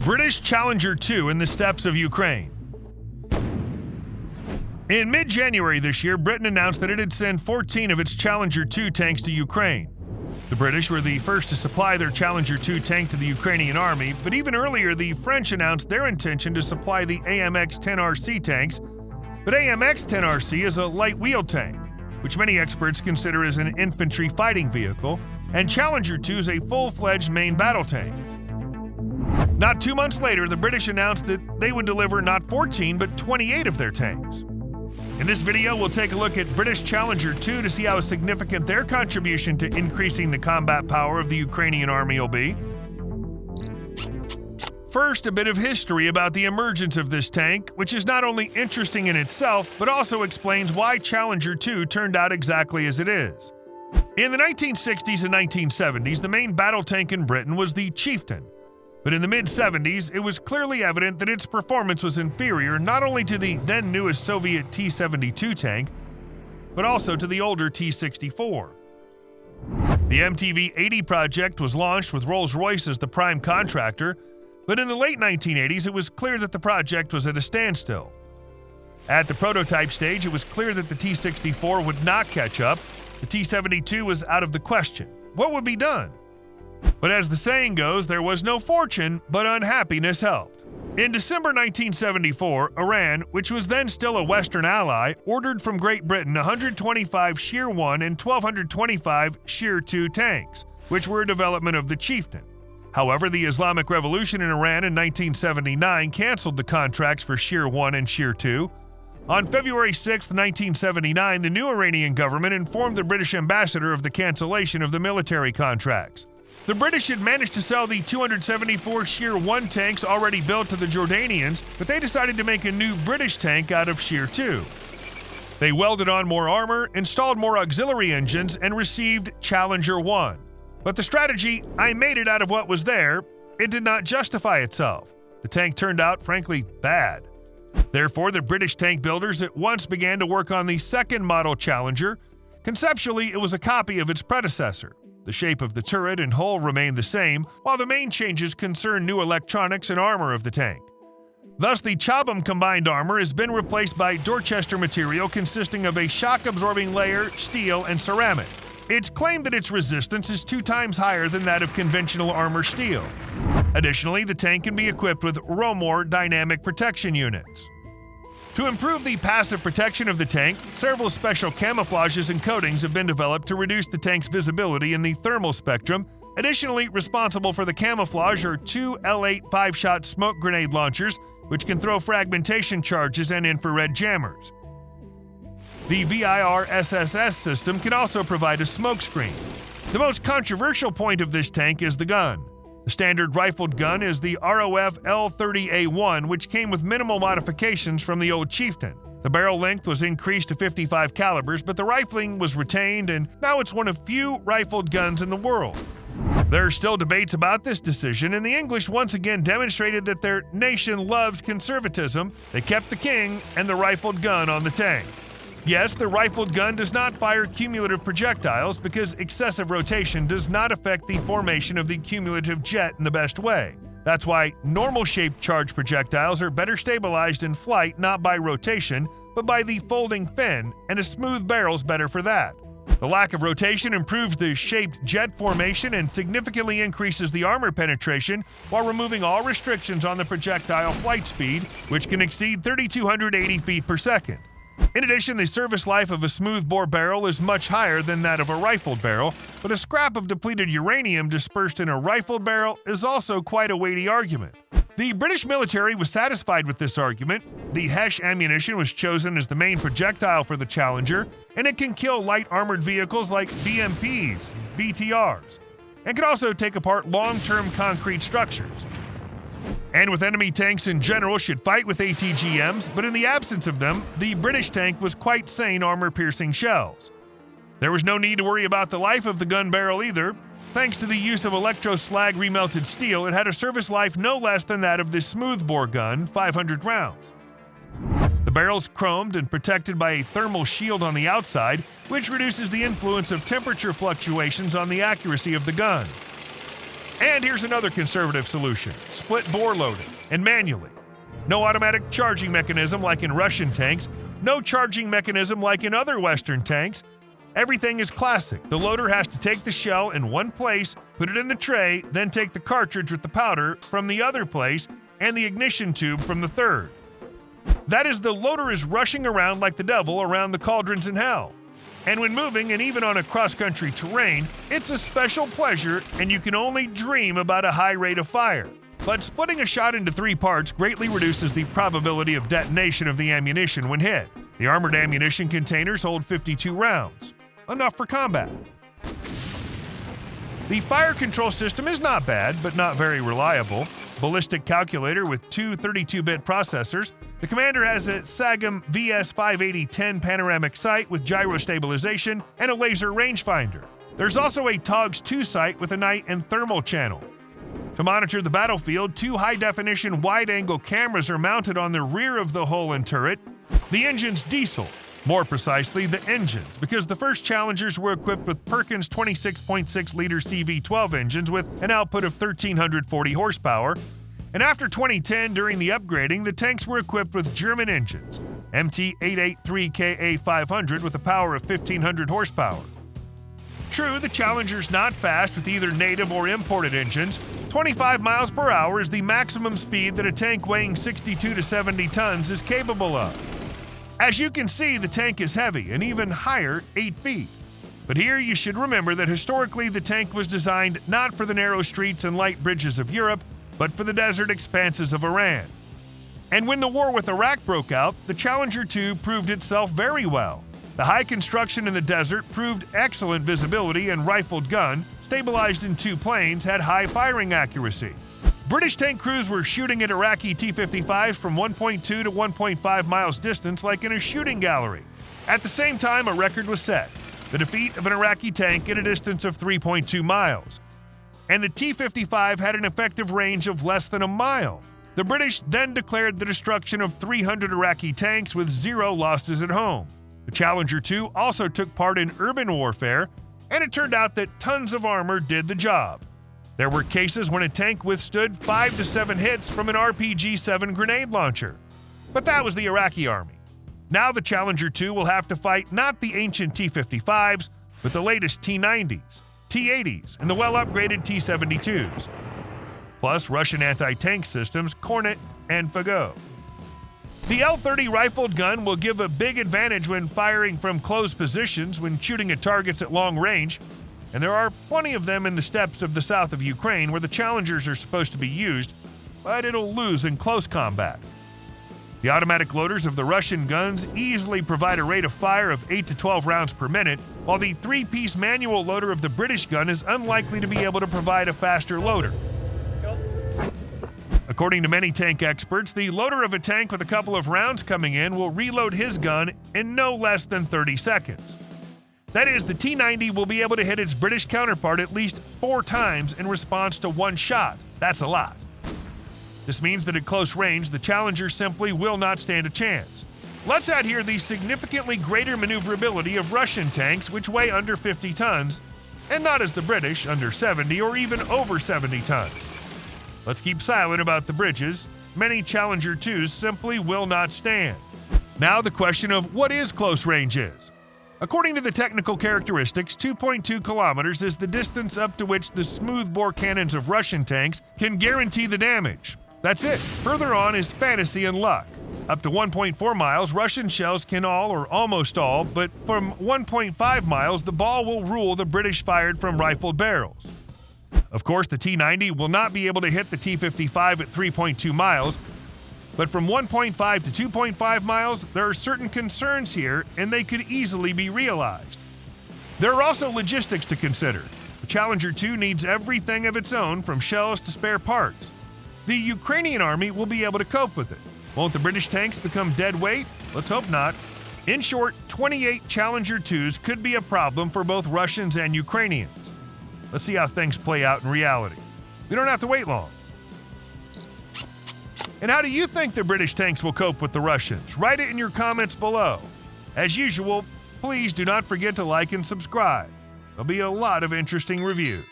British Challenger 2 in the steppes of Ukraine. In mid-January this year, Britain announced that it had sent 14 of its Challenger 2 tanks to Ukraine. The British were the first to supply their Challenger 2 tank to the Ukrainian army, but even earlier the French announced their intention to supply the AMX-10RC tanks. But AMX-10RC is a light-wheeled tank, which many experts consider as an infantry fighting vehicle, and Challenger 2 is a full-fledged main battle tank. Not 2 months later, the British announced that they would deliver not 14 but 28 of their tanks. In this video, we'll take a look at British Challenger 2 to see how significant their contribution to increasing the combat power of the Ukrainian army will be. First, a bit of history about the emergence of this tank, which is not only interesting in itself, but also explains why Challenger 2 turned out exactly as it is. In the 1960s and 1970s, the main battle tank in Britain was the CHIEFTAIN. But in the mid-70s, it was clearly evident that its performance was inferior not only to the then newest Soviet T-72 tank, but also to the older T-64. The MTV-80 project was launched with Rolls-Royce as the prime contractor, but in the late 1980s, it was clear that the project was at a standstill. At the prototype stage, it was clear that the T-64 would not catch up. The T-72 was out of the question. What would be done? But as the saying goes, there was no fortune, but unhappiness helped. In December 1974, Iran, which was then still a Western ally, ordered from Great Britain 125 Shear 1 and 1,225 Shear 2 tanks, which were a development of the CHIEFTAIN. However, the Islamic Revolution in Iran in 1979 canceled the contracts for Shear 1 and Shear 2. On February 6, 1979, the new Iranian government informed the British ambassador of the cancellation of the military contracts. The British had managed to sell the 274 Shear 1 tanks already built to the Jordanians, but they decided to make a new British tank out of Shear 2. They welded on more armor, installed more auxiliary engines, and received Challenger 1. But the strategy, I made it out of what was there, it did not justify itself. The tank turned out, frankly, bad. Therefore, the British tank builders at once began to work on the second model Challenger. Conceptually, it was a copy of its predecessor. The shape of the turret and hull remained the same, while the main changes concern new electronics and armor of the tank. Thus, the CHESH combined armor has been replaced by Dorchester material consisting of a shock-absorbing layer, steel, and ceramic. It's claimed that its resistance is 2 times higher than that of conventional armor steel. Additionally, the tank can be equipped with ROMOR dynamic protection units. To improve the passive protection of the tank, several special camouflages and coatings have been developed to reduce the tank's visibility in the thermal spectrum. Additionally, responsible for the camouflage are 2 L8 5-shot smoke grenade launchers, which can throw fragmentation charges and infrared jammers. The VIRSSS system can also provide a smokescreen. The most controversial point of this tank is the gun. The standard rifled gun is the ROF L30A1, which came with minimal modifications from the old CHIEFTAIN. The barrel length was increased to 55 calibers, but the rifling was retained, and now it's one of few rifled guns in the world. There are still debates about this decision, and the English once again demonstrated that their nation loves conservatism. They kept the king and the rifled gun on the tank. Yes, the rifled gun does not fire cumulative projectiles because excessive rotation does not affect the formation of the cumulative jet in the best way. That's why normal-shaped charged projectiles are better stabilized in flight not by rotation, but by the folding fin, and a smooth barrel's better for that. The lack of rotation improves the shaped jet formation and significantly increases the armor penetration while removing all restrictions on the projectile flight speed, which can exceed 3,280 feet per second. In addition, the service life of a smoothbore barrel is much higher than that of a rifled barrel, but a scrap of depleted uranium dispersed in a rifled barrel is also quite a weighty argument. The British military was satisfied with this argument. The HESH ammunition was chosen as the main projectile for the Challenger, and it can kill light armored vehicles like BMPs, BTRs, and can also take apart long-term concrete structures. And with enemy tanks in general should fight with ATGMs, but in the absence of them, the British tank was quite sane armor-piercing shells. There was no need to worry about the life of the gun barrel either. Thanks to the use of electroslag remelted steel, it had a service life no less than that of the smoothbore gun, 500 rounds. The barrel's chromed and protected by a thermal shield on the outside, which reduces the influence of temperature fluctuations on the accuracy of the gun. And here's another conservative solution: split bore loading, and manually. No automatic charging mechanism like in Russian tanks, no charging mechanism like in other Western tanks. Everything is classic. The loader has to take the shell in one place, put it in the tray, then take the cartridge with the powder from the other place and the ignition tube from the third. That is, the loader is rushing around like the devil around the cauldrons in hell. And when moving, and even on a cross-country terrain, it's a special pleasure, and you can only dream about a high rate of fire. But splitting a shot into 3 parts greatly reduces the probability of detonation of the ammunition when hit. The armored ammunition containers hold 52 rounds, enough for combat. The fire control system is not bad, but not very reliable. Ballistic calculator with 2 32-bit processors. The commander has a SAGEM VIRSSS 580-10 panoramic sight with gyro stabilization and a laser rangefinder. There's also a TOGS 2 sight with a night and thermal channel. To monitor the battlefield, 2 high-definition wide-angle cameras are mounted on the rear of the hull and turret. The engine's diesel. More precisely, the engines, because the first Challengers were equipped with PERKINS 26.6-liter CV12 engines with an output of 1,340 horsepower, and after 2010, during the upgrading, the tanks were equipped with German engines, MT883KA500 with a power of 1,500 horsepower. True, the Challenger's not fast with either native or imported engines. 25 miles per hour is the maximum speed that a tank weighing 62 to 70 tons is capable of. As you can see, the tank is heavy, and even higher, 8 feet. But here you should remember that historically the tank was designed not for the narrow streets and light bridges of Europe, but for the desert expanses of Iran. And when the war with Iraq broke out, the Challenger 2 proved itself very well. The high construction in the desert proved excellent visibility, and rifled gun, stabilized in 2 planes, had high firing accuracy. British tank crews were shooting at Iraqi T-55s from 1.2 to 1.5 miles distance like in a shooting gallery. At the same time, a record was set: the defeat of an Iraqi tank at a distance of 3.2 miles. And the T-55 had an effective range of less than a mile. The British then declared the destruction of 300 Iraqi tanks with 0 losses at home. The Challenger 2 also took part in urban warfare, and it turned out that tons of armor did the job. There were cases when a tank withstood 5 to 7 hits from an RPG-7 grenade launcher. But that was the Iraqi army. Now the Challenger 2 will have to fight not the ancient T-55s, but the latest T-90s, T-80s, and the well-upgraded T-72s. Plus Russian anti-tank systems Kornet and Fagot. The L-30 rifled gun will give a big advantage when firing from close positions when shooting at targets at long range, and there are plenty of them in the steppes of the south of Ukraine where the Challengers are supposed to be used, but it'll lose in close combat. The automatic loaders of the Russian guns easily provide a rate of fire of 8 to 12 rounds per minute, while the 3-piece manual loader of the British gun is unlikely to be able to provide a faster loader. According to many tank experts, the loader of a tank with a couple of rounds coming in will reload his gun in no less than 30 seconds. That is, the T-90 will be able to hit its British counterpart at least 4 times in response to 1 shot. That's a lot. This means that at close range, the Challenger simply will not stand a chance. Let's add here the significantly greater maneuverability of Russian tanks, which weigh under 50 tons, and not as the British, under 70 or even over 70 tons. Let's keep silent about the bridges. Many Challenger 2s simply will not stand. Now the question of what is close range is. According to the technical characteristics, 2.2 kilometers is the distance up to which the smoothbore cannons of Russian tanks can guarantee the damage. That's it. Further on is fantasy and luck. Up to 1.4 miles, Russian shells can all or almost all, but from 1.5 miles, the ball will rule the British fired from rifled barrels. Of course, the T-90 will not be able to hit the T-55 at 3.2 miles, but from 1.5 to 2.5 miles, there are certain concerns here, and they could easily be realized. There are also logistics to consider. The Challenger 2 needs everything of its own, from shells to spare parts. The Ukrainian army will be able to cope with it. Won't the British tanks become dead weight? Let's hope not. In short, 28 Challenger 2s could be a problem for both Russians and Ukrainians. Let's see how things play out in reality. We don't have to wait long. And how do you think the British tanks will cope with the Russians? Write it in your comments below. As usual, please do not forget to like and subscribe. There'll be a lot of interesting reviews.